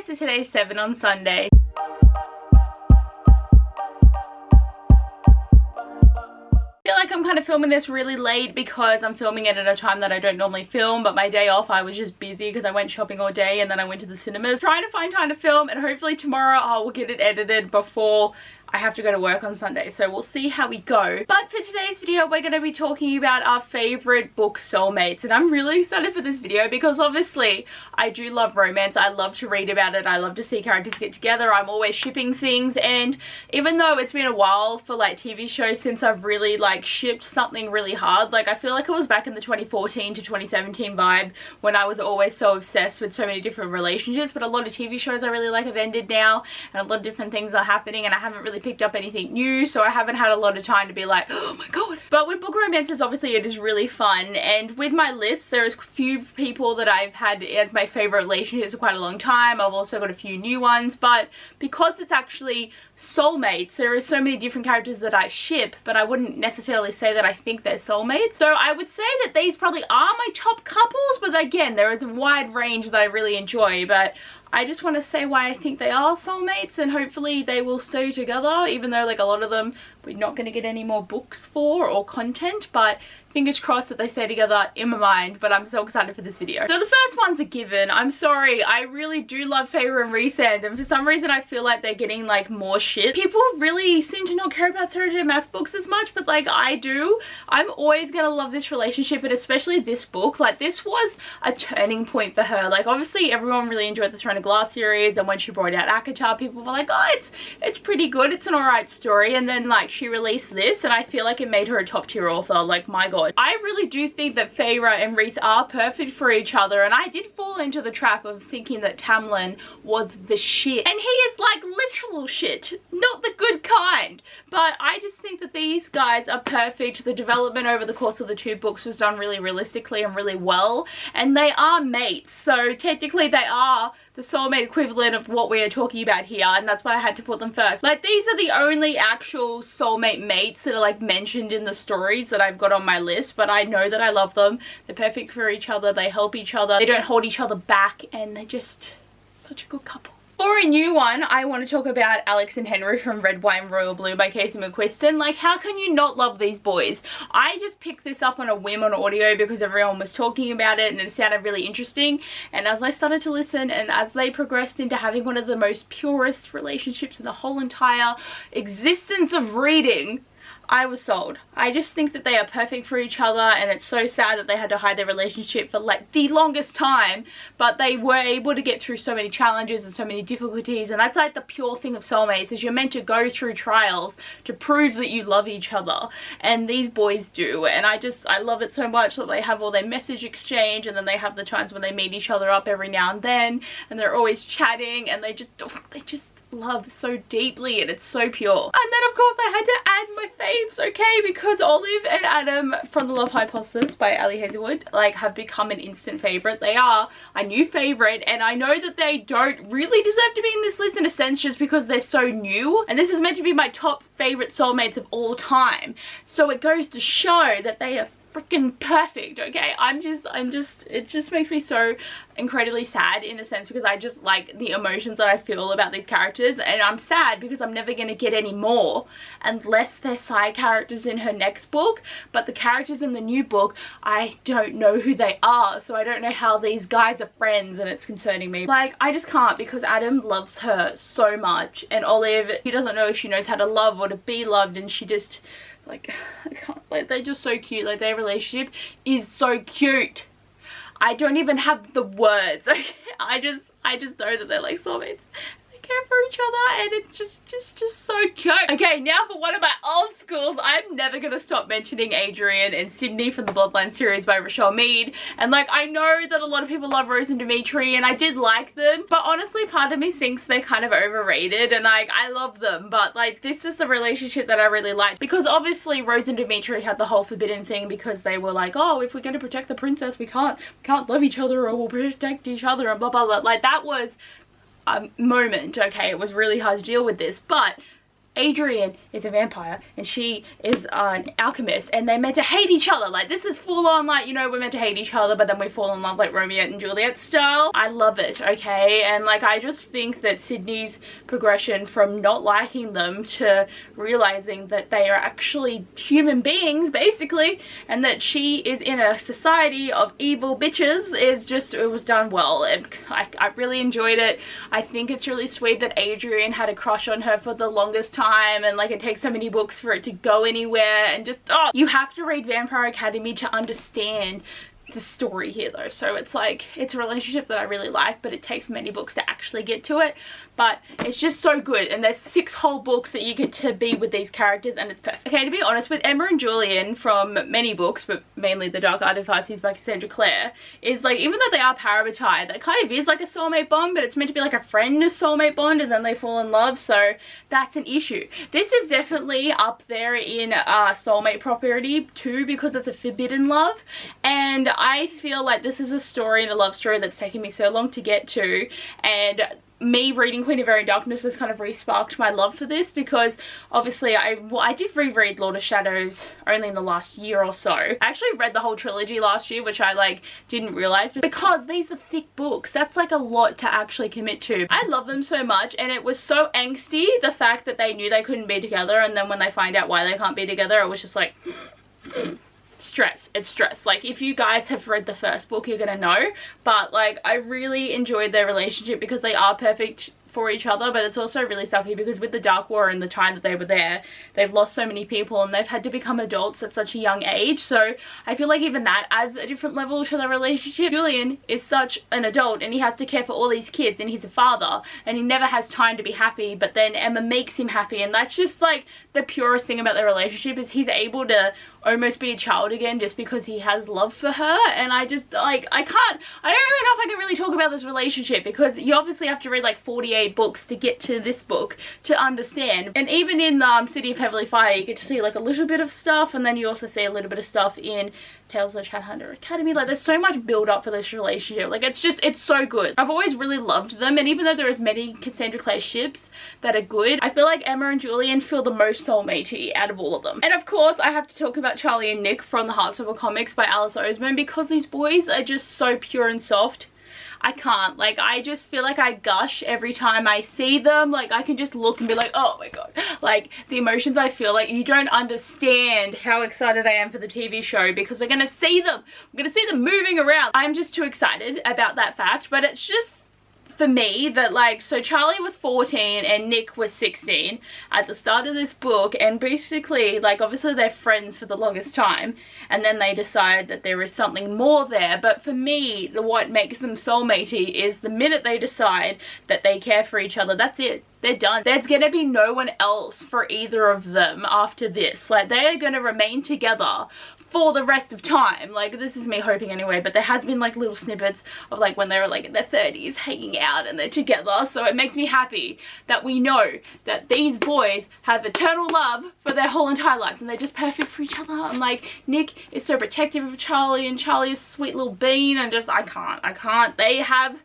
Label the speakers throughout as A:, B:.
A: guys, so today's 7 on Sunday. I feel like I'm kind of filming this really late because I'm filming it at a time that I don't normally film, but my day off I was just busy because I went shopping all day and then I went to the cinemas. Trying to find time to film, and hopefully tomorrow I will get it edited before I have to go to work on Sunday, so we'll see how we go. But for today's video, we're going to be talking about our favorite book, Soulmates, and I'm really excited for this video because obviously I do love romance. I love to read about it. I love to see characters get together. I'm always shipping things, and even though it's been a while for like TV shows since I've really like shipped something really hard, like I feel like it was back in the 2014 to 2017 vibe when I was always so obsessed with so many different relationships, but a lot of TV shows I really like have ended now, and a lot of different things are happening, and I haven't really picked up anything new, so I haven't had a lot of time to be like, oh my god. But with book romances, obviously it is really fun, and with my list there's a few people that I've had as my favorite relationships for quite a long time. I've also got a few new ones, but because it's actually soulmates, there are so many different characters that I ship, but I wouldn't necessarily say that I think they're soulmates. So I would say that these probably are my top couples, but again, there is a wide range that I really enjoy, but I just want to say why I think they are soulmates, and hopefully they will stay together, even though like a lot of them we're not going to get any more books for or content, but fingers crossed that they stay together in my mind. But I'm so excited for this video. So the first one's a given. I'm sorry, I really do love Feyre and Rhysand, and for some reason I feel like they're getting like more shit. People really seem to not care about Sarah J Maas books as much, but like I do. I'm always gonna love this relationship, and especially this book. Like this was a turning point for her. Like obviously everyone really enjoyed the Throne of Glass series, and when she brought out Akatar, people were like, oh, it's pretty good, it's an alright story, and then like she released this, and I feel like it made her a top tier author. Like my god, I really do think that Feyre and Rhys are perfect for each other, and I did fall into the trap of thinking that Tamlin was the shit, and he is like literal shit, not the good kind. But I just think that these guys are perfect. The development over the course of the 2 books was done really realistically and really well, and they are mates, so technically they are the soulmate equivalent of what we are talking about here, and that's why I had to put them first. Like these are the only actual soulmate mates that are like mentioned in the stories that I've got on my list, but I know that I love them. They're perfect for each other, they help each other, they don't hold each other back, and they're just such a good couple. For a new one, I want to talk about Alex and Henry from Red, White and Royal Blue by Casey McQuiston. Like, how can you not love these boys? I just picked this up on a whim on audio because everyone was talking about it and it sounded really interesting. And as I started to listen, and as they progressed into having one of the most purest relationships in the whole entire existence of reading, I was sold. I just think that they are perfect for each other, and it's so sad that they had to hide their relationship for like the longest time, but they were able to get through so many challenges and so many difficulties, and that's like the pure thing of soulmates, is you're meant to go through trials to prove that you love each other, and these boys do. And I love it so much that they have all their message exchange, and then they have the times when they meet each other up every now and then, and they're always chatting, and they just love so deeply, and it's so pure. And then of course I had to add my faves, okay, because Olive and Adam from The Love Hypothesis by Ali Hazelwood like have become an instant favorite. They are a new favorite, and I know that they don't really deserve to be in this list in a sense just because they're so new, and this is meant to be my top favorite soulmates of all time, so it goes to show that they are freaking perfect. Okay, it just makes me so incredibly sad in a sense, because I just like the emotions that I feel about these characters, and I'm sad because I'm never going to get any more unless they're side characters in her next book. But the characters in the new book, I don't know who they are, so I don't know how these guys are friends, and it's concerning me. Like I just can't, because Adam loves her so much, and Olive, he doesn't know if she knows how to love or to be loved, and she just like, I can't, like they're just so cute. Like their relationship is so cute. I don't even have the words. Okay? I just know that they're like soulmates. They care for each other, and it's just so cute. Okay, now for one of my old schools. I'm never gonna stop mentioning Adrian and Sydney from the Bloodlines series by Rochelle Mead. And like, I know that a lot of people love Rose and Dimitri, and I did like them, but honestly part of me thinks they're kind of overrated, and like I love them, but like this is the relationship that I really liked, because obviously Rose and Dimitri had the whole forbidden thing because they were like, oh, if we're going to protect the princess, we can't love each other, or we'll protect each other, and blah blah blah. Like that was a moment, okay, it was really hard to deal with this, but Adrian is a vampire and she is an alchemist, and they're meant to hate each other. Like, this is full on, like, you know, we're meant to hate each other but then we fall in love like Romeo and Juliet style. I love it, okay? And like, I just think that Sydney's progression from not liking them to realizing that they are actually human beings basically, and that she is in a society of evil bitches, is just, it was done well. And I really enjoyed it. I think it's really sweet that Adrian had a crush on her for the longest time, and like, it takes so many books for it to go anywhere, and just, oh, you have to read Vampire Academy to understand the story here though. So it's like, it's a relationship that I really like, but it takes many books to actually get to it. But it's just so good, and there's 6 whole books that you get to be with these characters, and it's perfect. Okay, to be honest, with Emma and Julian from many books, but mainly The Dark Art of Hearthstone by Cassandra Clare, is like, even though they are parabatai, that kind of is like a soulmate bond, but it's meant to be like a friend soulmate bond, and then they fall in love, so that's an issue. This is definitely up there in soulmate property too, because it's a forbidden love, and I feel like this is a story and a love story that's taken me so long to get to, and me reading Queen of Air and Darkness has kind of re-sparked my love for this, because obviously I did reread Lord of Shadows only in the last year or so. I actually read the whole trilogy last year, which I like didn't realize, because these are thick books. That's like a lot to actually commit to. I love them so much, and it was so angsty, the fact that they knew they couldn't be together, and then when they find out why they can't be together, it was just like stress. It's stress. Like, if you guys have read the first book, you're gonna know, but like, I really enjoyed their relationship because they are perfect for each other, but it's also really sucky because with the Dark War and the time that they were there, they've lost so many people and they've had to become adults at such a young age, so I feel like even that adds a different level to the relationship. Julian is such an adult and he has to care for all these kids, and he's a father and he never has time to be happy, but then Emma makes him happy, and that's just like the purest thing about their relationship, is he's able to almost be a child again just because he has love for her. And I just like, I don't really know if I can really talk about this relationship, because you obviously have to read like 48 books to get to this book to understand. And even in City of Heavenly Fire, you get to see like a little bit of stuff, and then you also see a little bit of stuff in Tales of the Shadowhunter Academy. Like, there's so much build up for this relationship. Like, it's just, it's so good. I've always really loved them, and even though there is many Cassandra Clare ships that are good, I feel like Emma and Julian feel the most soulmatey out of all of them. And of course, I have to talk about Charlie and Nick from the Hearthstone Comics by Alice Oseman, because these boys are just so pure and soft. I can't, like, I just feel like I gush every time I see them. Like, I can just look and be like, oh my god, like the emotions I feel. Like, you don't understand how excited I am for the TV show, because we're gonna see them moving around. I'm just too excited about that fact. But it's just, for me, that like, so Charlie was 14 and Nick was 16 at the start of this book, and basically, like, obviously they're friends for the longest time, and then they decide that there is something more there. But for me, what makes them soulmatey is the minute they decide that they care for each other, that's it. They're done. There's gonna be no one else for either of them after this. Like, they are gonna remain together for the rest of time. Like, this is me hoping anyway, but there has been like little snippets of like when they were like in their 30s hanging out and they're together, so it makes me happy that we know that these boys have eternal love for their whole entire lives, and they're just perfect for each other. And like, Nick is so protective of Charlie, and Charlie is a sweet little bean, and just, I can't. They have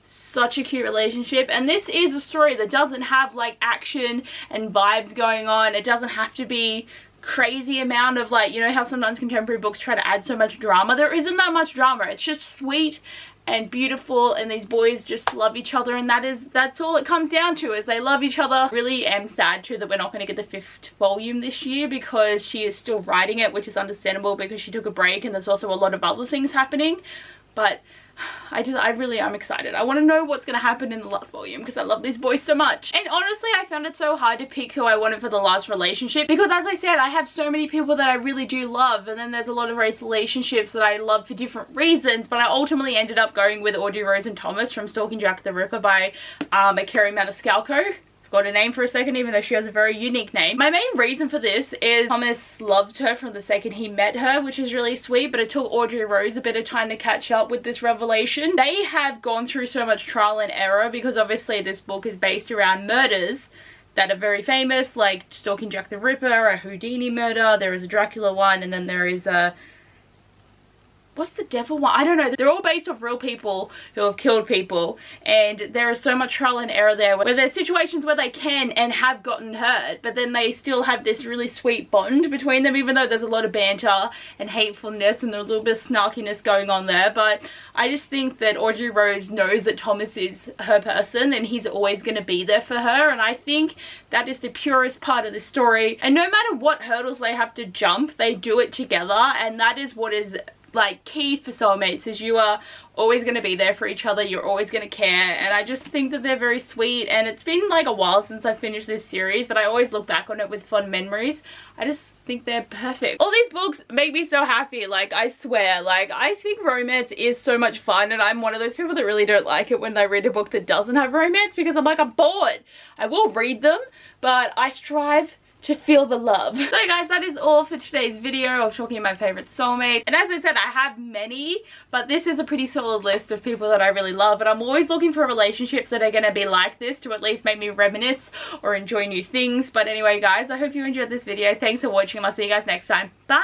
A: such a cute relationship, and this is a story that doesn't have like action and vibes going on. It doesn't have to be crazy amount of, like, you know how sometimes contemporary books try to add so much drama. There isn't that much drama. It's just sweet and beautiful, and these boys just love each other, and that's all it comes down to, is they love each other. Really am sad too that we're not going to get the 5th volume this year, because she is still writing it, which is understandable because she took a break and there's also a lot of other things happening. But I really am excited. I want to know what's going to happen in the last volume, because I love these boys so much. And honestly, I found it so hard to pick who I wanted for the last relationship, because as I said, I have so many people that I really do love, and then there's a lot of race relationships that I love for different reasons, but I ultimately ended up going with Audrey Rose and Thomas from Stalking Jack the Ripper by Kerry Maniscalco. Got a name for a second, even though she has a very unique name. My main reason for this is Thomas loved her from the second he met her, which is really sweet, but it took Audrey Rose a bit of time to catch up with this revelation. They have gone through so much trial and error, because obviously this book is based around murders that are very famous, like Stalking Jack the Ripper, a Houdini murder, there is a Dracula one, and then there is a what's the devil one? I don't know. They're all based off real people who have killed people, and there is so much trial and error there where there's situations where they can and have gotten hurt, but then they still have this really sweet bond between them, even though there's a lot of banter and hatefulness and a little bit of snarkiness going on there. But I just think that Audrey Rose knows that Thomas is her person and he's always going to be there for her, and I think that is the purest part of the story. And no matter what hurdles they have to jump, they do it together, and that is what is like key for soulmates, is you are always going to be there for each other, you're always going to care. And I just think that they're very sweet, and it's been like a while since I finished this series, but I always look back on it with fond memories. I just think they're perfect. All these books make me so happy, like I swear. Like I think romance is so much fun, and I'm one of those people that really don't like it when I read a book that doesn't have romance, because I'm like, I'm bored. I will read them, but I strive to feel the love. So guys, that is all for today's video of talking about my favorite soulmates. And as I said, I have many, but this is a pretty solid list of people that I really love, and I'm always looking for relationships that are going to be like this to at least make me reminisce or enjoy new things. But anyway guys, I hope you enjoyed this video. Thanks for watching, and I'll see you guys next time. Bye!